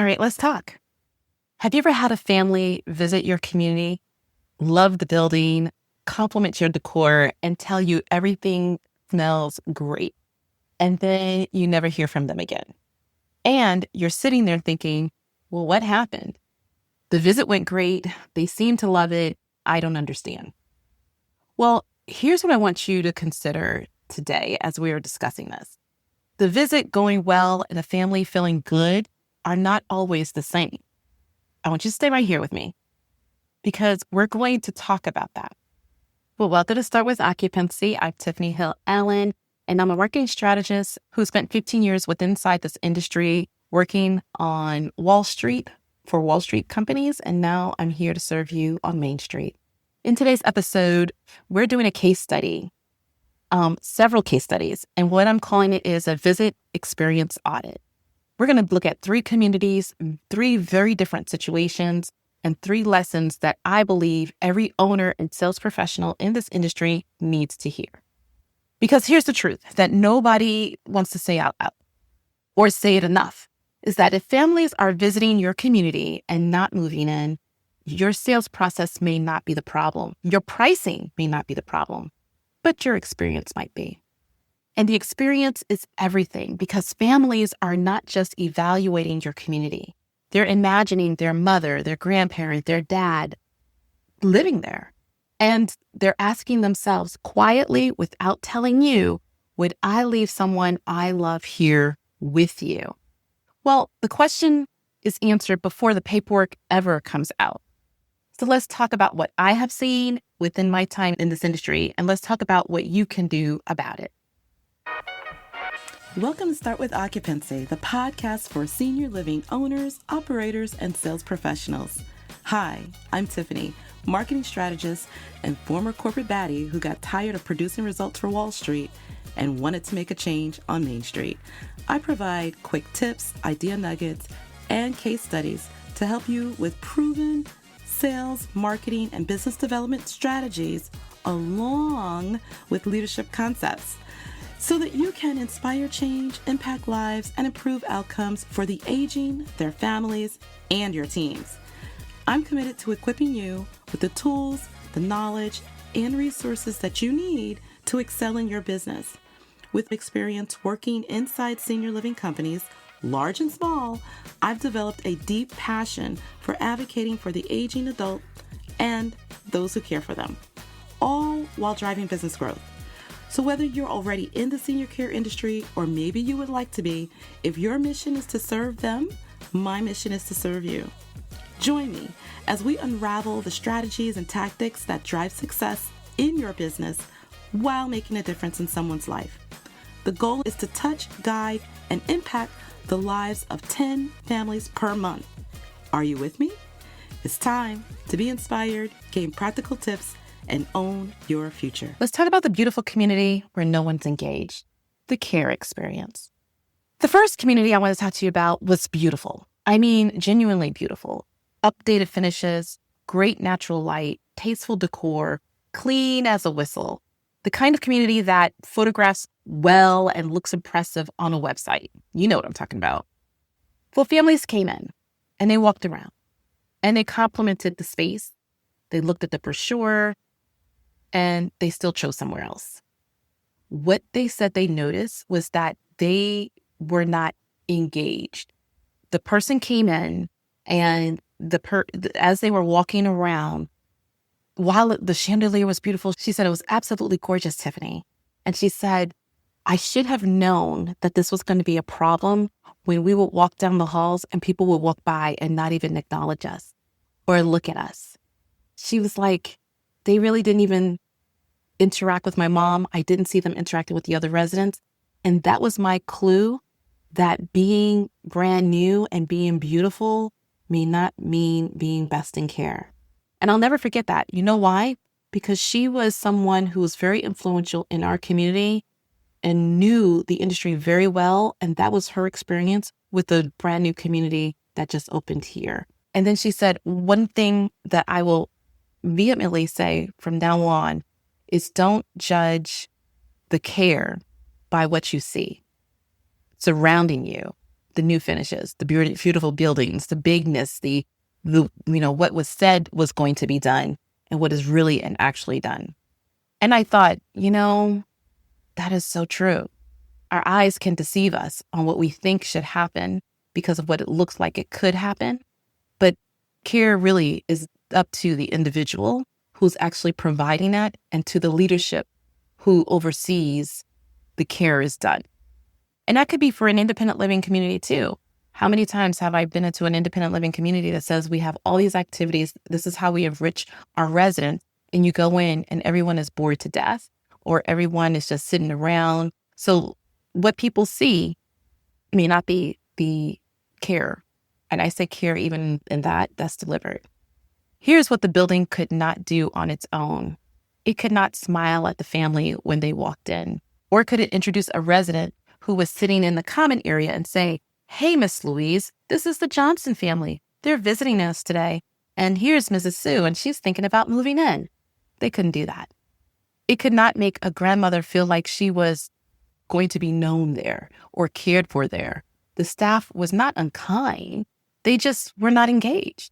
All right, let's talk. Have you ever had a family visit your community, love the building, compliment your decor, and tell you everything smells great, and then you never hear from them again? And you're sitting there thinking, well, what happened? The visit went great. They seem to love it. I don't understand. Well, here's what I want you to consider today as we are discussing this. The visit going well and the family feeling good are not always the same. I want you to stay right here with me because we're going to talk about that. Well, welcome to Start With Occupancy. I'm Tiffany Hill Allen, and I'm a marketing strategist who spent 15 years inside this industry working on Wall Street for Wall Street companies, and now I'm here to serve you on Main Street. In today's episode, we're doing a case study, several case studies, and what I'm calling it is a visit experience audit. We're going to look at 3 communities, 3 very different situations, and 3 lessons that I believe every owner and sales professional in this industry needs to hear. Because here's the truth that nobody wants to say out loud or say it enough, is that if families are visiting your community and not moving in, your sales process may not be the problem. Your pricing may not be the problem, but your experience might be. And the experience is everything because families are not just evaluating your community. They're imagining their mother, their grandparent, their dad living there. And they're asking themselves quietly, without telling you, would I leave someone I love here with you? Well, the question is answered before the paperwork ever comes out. So let's talk about what I have seen within my time in this industry, and let's talk about what you can do about it. Welcome to Start With Occupancy, the podcast for senior living owners, operators, and sales professionals. Hi, I'm Tiffany, marketing strategist and former corporate baddie who got tired of producing results for Wall Street and wanted to make a change on Main Street. I provide quick tips, idea nuggets, and case studies to help you with proven sales, marketing, and business development strategies along with leadership concepts, so that you can inspire change, impact lives, and improve outcomes for the aging, their families, and your teams. I'm committed to equipping you with the tools, the knowledge, and resources that you need to excel in your business. With experience working inside senior living companies, large and small, I've developed a deep passion for advocating for the aging adult and those who care for them, all while driving business growth. So whether you're already in the senior care industry or maybe you would like to be, if your mission is to serve them, my mission is to serve you. Join me as we unravel the strategies and tactics that drive success in your business while making a difference in someone's life. The goal is to touch, guide, and impact the lives of 10 families per month. Are you with me? It's time to be inspired, gain practical tips, and own your future. Let's talk about the beautiful community where no one's engaged, the care experience. The first community I want to talk to you about was beautiful. I mean, genuinely beautiful. Updated finishes, great natural light, tasteful decor, clean as a whistle. The kind of community that photographs well and looks impressive on a website. You know what I'm talking about. Well, families came in and they walked around and they complimented the space. They looked at the brochure and they still chose somewhere else. What they said they noticed was that they were not engaged. The person came in and as they were walking around, while the chandelier was beautiful, she said it was absolutely gorgeous, Tiffany. And she said, I should have known that this was going to be a problem when we would walk down the halls and people would walk by and not even acknowledge us or look at us. She was like, they really didn't even interact with my mom. I didn't see them interacting with the other residents. And that was my clue that being brand new and being beautiful may not mean being best in care. And I'll never forget that. You know why? Because she was someone who was very influential in our community and knew the industry very well. And that was her experience with the brand new community that just opened here. And then she said, one thing that I will vehemently say from now on is don't judge the care by what you see surrounding you. the new finishes, the beautiful buildings, the bigness, what was said was going to be done and what is really and actually done. And I thought, that is so true. Our eyes can deceive us on what we think should happen because of what it looks like it could happen. But care really is up to the individual who's actually providing that and to the leadership who oversees the care is done. And that could be for an independent living community too. How many times have I been into an independent living community that says we have all these activities, this is how we enrich our residents, and you go in and everyone is bored to death or everyone is just sitting around. So what people see may not be the care. And I say care even in that's delivered. Here's what the building could not do on its own. It could not smile at the family when they walked in, or could it introduce a resident who was sitting in the common area and say, "Hey, Miss Louise, this is the Johnson family. They're visiting us today. And here's Mrs. Sue, and she's thinking about moving in." They couldn't do that. It could not make a grandmother feel like she was going to be known there or cared for there. The staff was not unkind. They just were not engaged.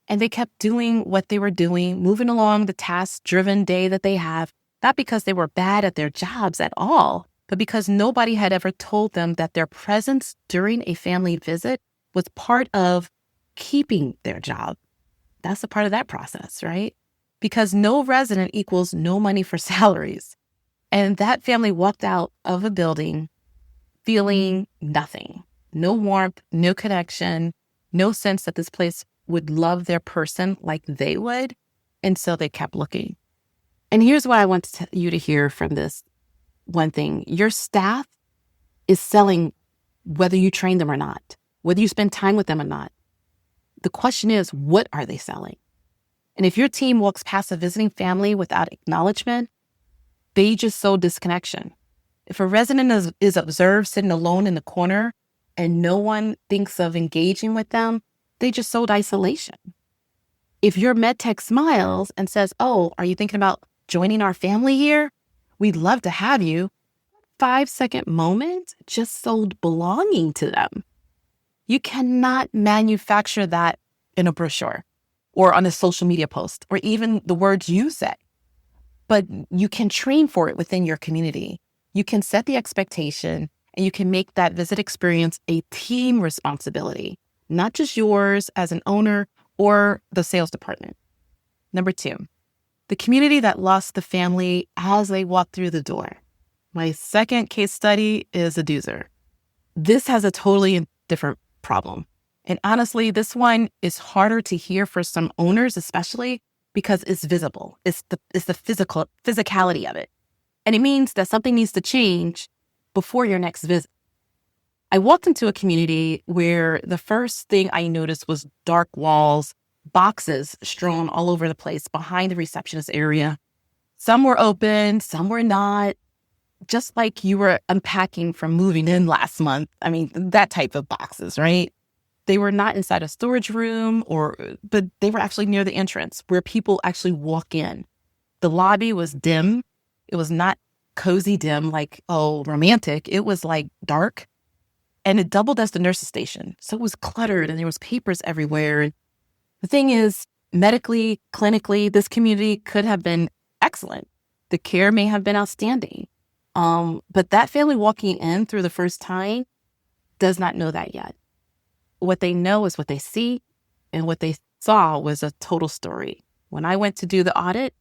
And they kept doing what they were doing, moving along the task-driven day that they have, not because they were bad at their jobs at all, but because nobody had ever told them that their presence during a family visit was part of keeping their job. That's a part of that process, right? Because no resident equals no money for salaries. And that family walked out of a building feeling nothing, no warmth, no connection, no sense that this place would love their person like they would. And so they kept looking. And here's what I want you to hear from this one thing. Your staff is selling whether you train them or not, whether you spend time with them or not. The question is, what are they selling? And if your team walks past a visiting family without acknowledgement, they just sow disconnection. If a resident is observed sitting alone in the corner and no one thinks of engaging with them, they just sowed isolation. If your medtech smiles and says, "Oh, are you thinking about joining our family here? We'd love to have you." 5-second moment just sold belonging to them. You cannot manufacture that in a brochure or on a social media post or even the words you say. But you can train for it within your community. You can set the expectation and you can make that visit experience a team responsibility, not just yours as an owner or the sales department. Number 2, the community that lost the family as they walked through the door. My second case study is a doozer. This has a totally different problem. And honestly, this one is harder to hear for some owners, especially because it's visible. It's the physicality of it. And it means that something needs to change before your next visit. I walked into a community where the first thing I noticed was dark walls, boxes strewn all over the place behind the receptionist area. Some were open, some were not, just like you were unpacking from moving in last month. I mean, that type of boxes, right? They were not inside a storage room, but they were actually near the entrance where people actually walk in. The lobby was dim. It was not cozy dim, like, romantic. It was like dark. And it doubled as the nurse's station. So it was cluttered and there was papers everywhere. And the thing is, medically, clinically, this community could have been excellent. The care may have been outstanding. But that family walking in through the first time does not know that yet. What they know is what they see, and what they saw was a total story. When I went to do the audit,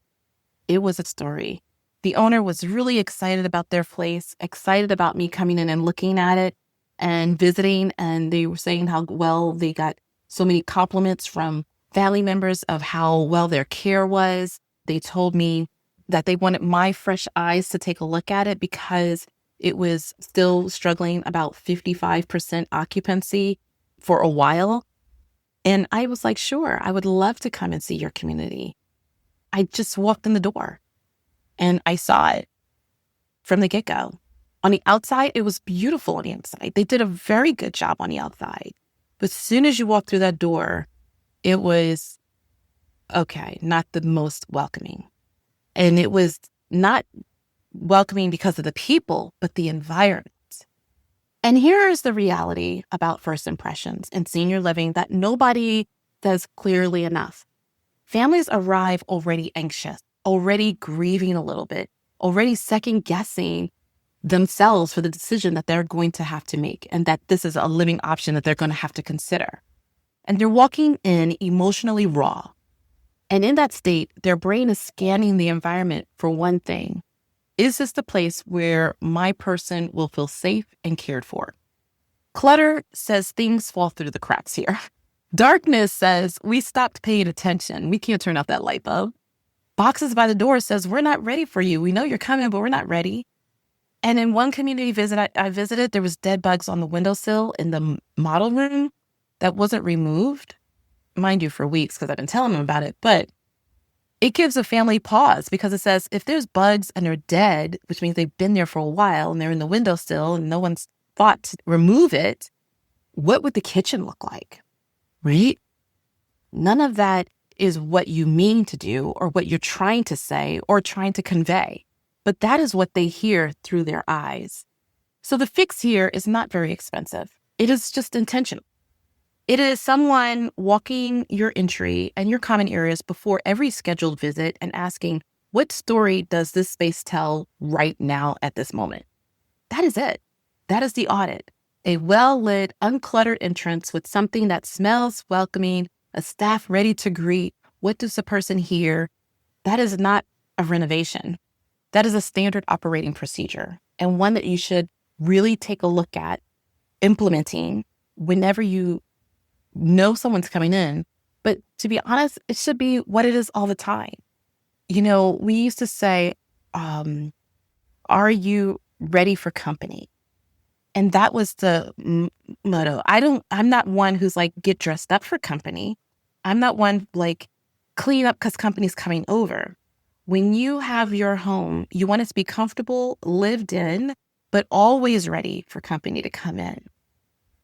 it was a story. The owner was really excited about their place, excited about me coming in and looking at it and visiting, and they were saying how well they got so many compliments from family members of how well their care was. They told me that they wanted my fresh eyes to take a look at it because it was still struggling about 55% occupancy for a while. And I was like, sure, I would love to come and see your community. I just walked in the door and I saw it from the get-go. On the outside, it was beautiful on the inside. They did a very good job on the outside. But as soon as you walk through that door, it was, not the most welcoming. And it was not welcoming because of the people, but the environment. And here is the reality about first impressions in senior living that nobody says clearly enough. Families arrive already anxious, already grieving a little bit, already second guessing themselves for the decision that they're going to have to make, and that this is a living option that they're going to have to consider. And they're walking in emotionally raw. And in that state, their brain is scanning the environment for one thing. Is this the place where my person will feel safe and cared for? Clutter says things fall through the cracks here. Darkness says we stopped paying attention. We can't turn off that light bulb. Boxes by the door says we're not ready for you. We know you're coming, but we're not ready. And in one community visit I visited, there was dead bugs on the windowsill in the model room that wasn't removed, mind you, for weeks because I've been telling them about it. But it gives a family pause because it says if there's bugs and they're dead, which means they've been there for a while and they're in the windowsill and no one's thought to remove it, what would the kitchen look like, right? None of that is what you mean to do or what you're trying to say or trying to convey, but that is what they hear through their eyes. So the fix here is not very expensive. It is just intentional. It is someone walking your entry and your common areas before every scheduled visit and asking, what story does this space tell right now at this moment? That is it. That is the audit. A well-lit, uncluttered entrance with something that smells welcoming, a staff ready to greet. What does the person hear? That is not a renovation. That is a standard operating procedure and one that you should really take a look at implementing whenever you know someone's coming in. But to be honest, it should be what it is all the time. You know, we used to say, are you ready for company? And that was the motto. I'm not one who's like, get dressed up for company. I'm not one like clean up because company's coming over. When you have your home, you want it to be comfortable, lived in, but always ready for company to come in.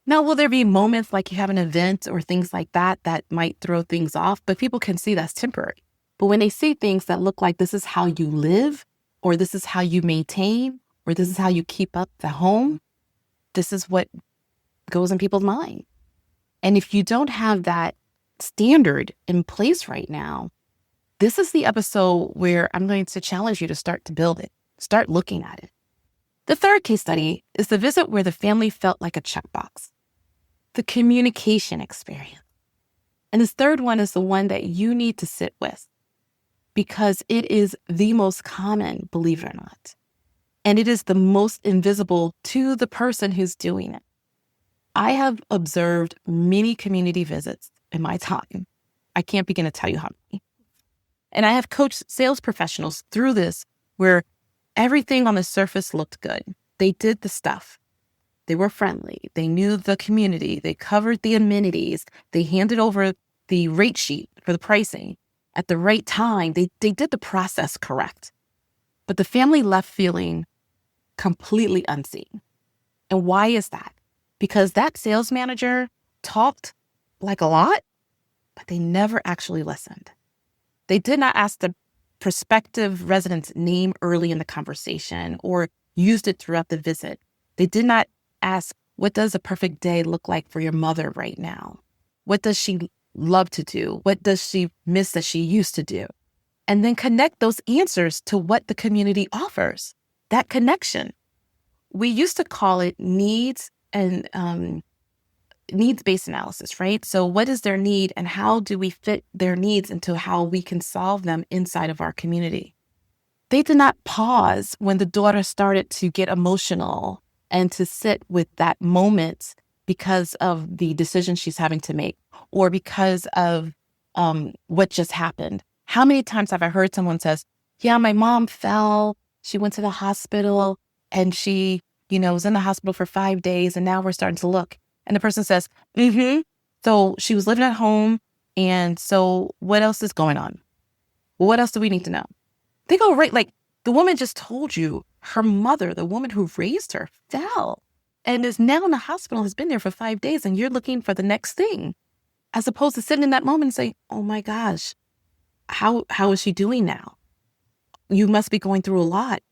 Now, will there be moments like you have an event or things like that that might throw things off, but people can see that's temporary. But when they see things that look like this is how you live, or this is how you maintain, or this is how you keep up the home, this is what goes in people's mind. And if you don't have that standard in place right now, this is the episode where I'm going to challenge you to start to build it, start looking at it. The third case study is the visit where the family felt like a checkbox, the communication experience. And this third one is the one that you need to sit with because it is the most common, believe it or not. And it is the most invisible to the person who's doing it. I have observed many community visits in my time. I can't begin to tell you how many. And I have coached sales professionals through this where everything on the surface looked good. They did the stuff. They were friendly. They knew the community. They covered the amenities. They handed over the rate sheet for the pricing at the right time. They did the process correct. But the family left feeling completely unseen. And why is that? Because that sales manager talked like a lot, but they never actually listened. They did not ask the prospective resident's name early in the conversation or used it throughout the visit. They did not ask, what does a perfect day look like for your mother right now? What does she love to do? What does she miss that she used to do? And then connect those answers to what the community offers, that connection. We used to call it needs and needs-based analysis, right? So what is their need and how do we fit their needs into how we can solve them inside of our community? They did not pause when the daughter started to get emotional and to sit with that moment because of the decision she's having to make or because of what just happened. How many times have I heard someone says, yeah, my mom fell, she went to the hospital and she, was in the hospital for 5 days and now we're starting to look. And the person says, so she was living at home. And so what else is going on? Well, what else do we need to know? They go right, like the woman just told you her mother, the woman who raised her, fell and is now in the hospital, has been there for 5 days. And you're looking for the next thing, as opposed to sitting in that moment and say, oh my gosh, how is she doing now? You must be going through a lot.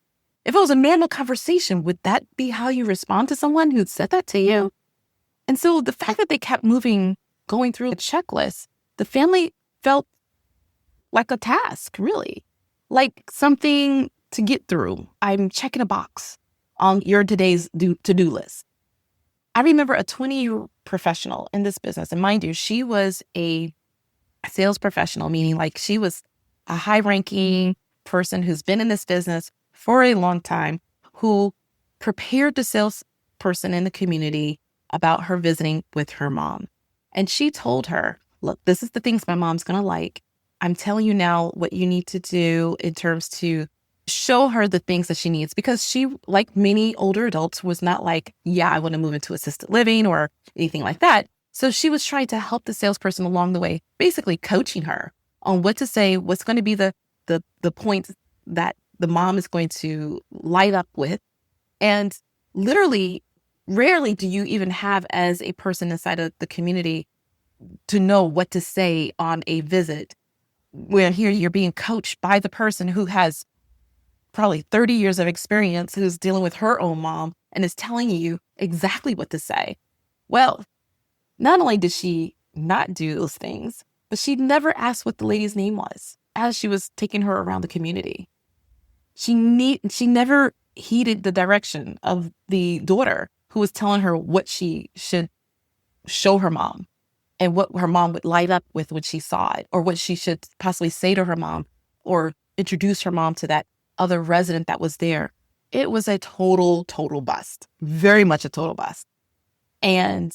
If it was a normal conversation, would that be how you respond to someone who said that to you? And so the fact that they kept moving, going through a checklist, the family felt like a task, really, like something to get through. I'm checking a box on your today's to-do list. I remember a 20-year professional in this business, and mind you, she was a sales professional, meaning like she was a high-ranking person who's been in this business for a long time, who prepared the salesperson in the community about her visiting with her mom. And she told her, look, this is the things my mom's going to like. I'm telling you now what you need to do in terms to show her the things that she needs, because she, like many older adults, was not like, yeah, I want to move into assisted living or anything like that. So she was trying to help the salesperson along the way, basically coaching her on what to say, what's going to be the points that the mom is going to light up with. And literally, rarely do you even have, as a person inside of the community, to know what to say on a visit, where here you're being coached by the person who has probably 30 years of experience, who's dealing with her own mom and is telling you exactly what to say. Well, not only did she not do those things, but she never asked what the lady's name was as she was taking her around the community. She never heeded the direction of the daughter who was telling her what she should show her mom and what her mom would light up with when she saw it, or what she should possibly say to her mom or introduce her mom to that other resident that was there. It was a total bust, very much a total bust. And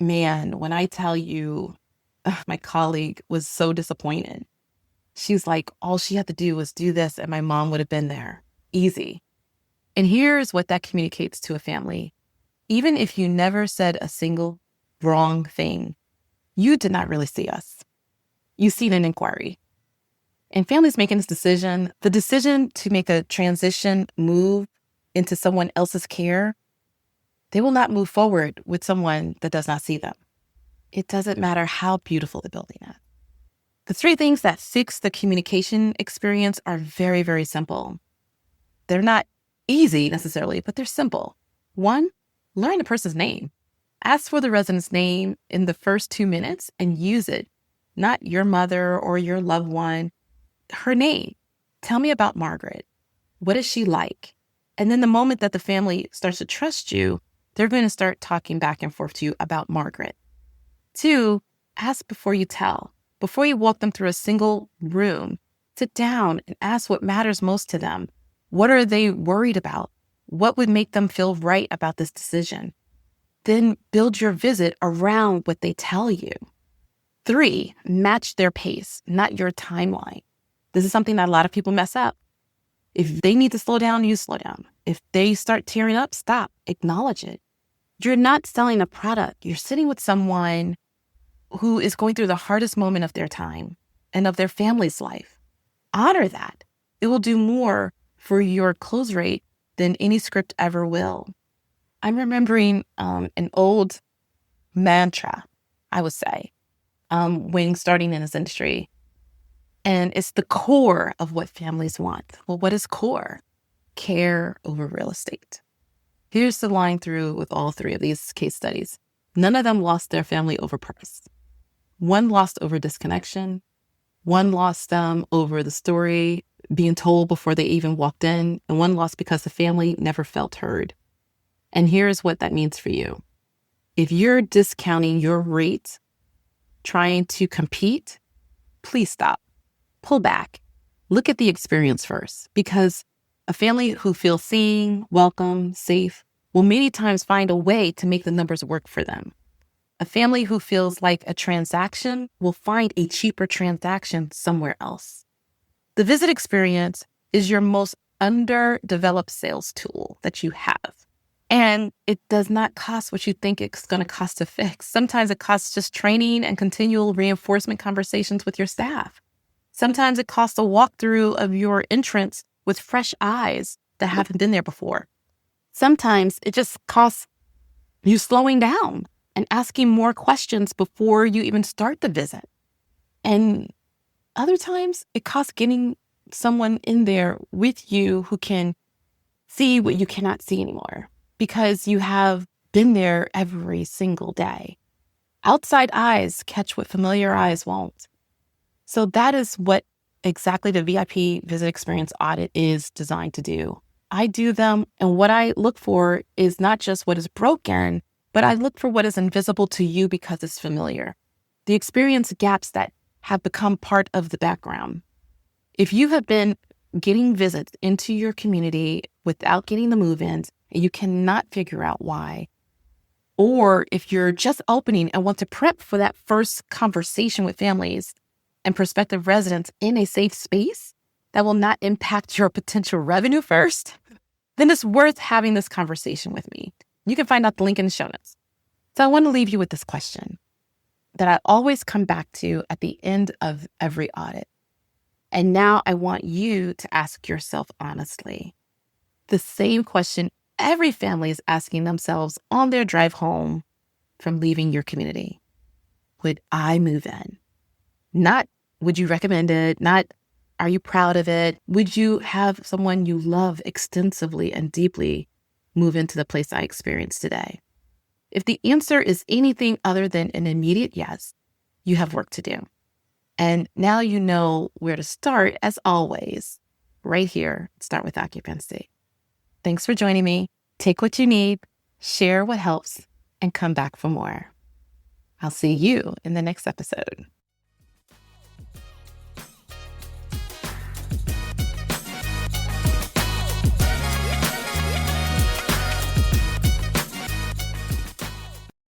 man, when I tell you, my colleague was so disappointed. She's like, all she had to do was do this and my mom would have been there. Easy. And here's what that communicates to a family. Even if you never said a single wrong thing, you did not really see us. You seen an inquiry. And families making this decision, the decision to make a transition move into someone else's care, they will not move forward with someone that does not see them. It doesn't matter how beautiful the building is. The three things that fix the communication experience are very, very simple. They're not easy necessarily, but they're simple. One, learn the person's name. Ask for the resident's name in the first 2 minutes and use it. Not your mother or your loved one, her name. Tell me about Margaret. What is she like? And then the moment that the family starts to trust you, they're going to start talking back and forth to you about Margaret. 2, ask before you tell. Before you walk them through a single room, sit down and ask what matters most to them. What are they worried about? What would make them feel right about this decision? Then build your visit around what they tell you. 3, match their pace, not your timeline. This is something that a lot of people mess up. If they need to slow down, you slow down. If they start tearing up, stop, acknowledge it. You're not selling a product. You're sitting with someone who is going through the hardest moment of their time and of their family's life. Honor that. It will do more for your close rate than any script ever will. I'm remembering an old mantra, I would say, when starting in this industry. And it's the core of what families want. Well, what is core? Care over real estate. Here's the line through with all 3 of these case studies. None of them lost their family over price. One lost over disconnection. One lost them over the story being told before they even walked in. And one lost because the family never felt heard. And here's what that means for you. If you're discounting your rate, trying to compete, please stop. Pull back. Look at the experience first, because a family who feels seen, welcome, safe will many times find a way to make the numbers work for them. A family who feels like a transaction will find a cheaper transaction somewhere else. The visit experience is your most underdeveloped sales tool that you have. And it does not cost what you think it's going to cost to fix. Sometimes it costs just training and continual reinforcement conversations with your staff. Sometimes it costs a walkthrough of your entrance with fresh eyes that haven't been there before. Sometimes it just costs you slowing down and asking more questions before you even start the visit. And other times it costs getting someone in there with you who can see what you cannot see anymore because you have been there every single day. Outside eyes catch what familiar eyes won't. So that is what exactly the VIP visit experience audit is designed to do. I do them, and what I look for is not just what is broken, but I look for what is invisible to you because it's familiar. The experience gaps that have become part of the background. If you have been getting visits into your community without getting the move-ins, and you cannot figure out why, or if you're just opening and want to prep for that first conversation with families and prospective residents in a safe space that will not impact your potential revenue first, then it's worth having this conversation with me. You can find out the link in the show notes. So I want to leave you with this question that I always come back to at the end of every audit. And now I want you to ask yourself honestly the same question every family is asking themselves on their drive home from leaving your community. Would I move in? Not would you recommend it? Not are you proud of it? Would you have someone you love extensively and deeply move into the place I experienced today? If the answer is anything other than an immediate yes, you have work to do. And now you know where to start, as always, right here, Start With Occupancy. Thanks for joining me. Take what you need, share what helps, and come back for more. I'll see you in the next episode.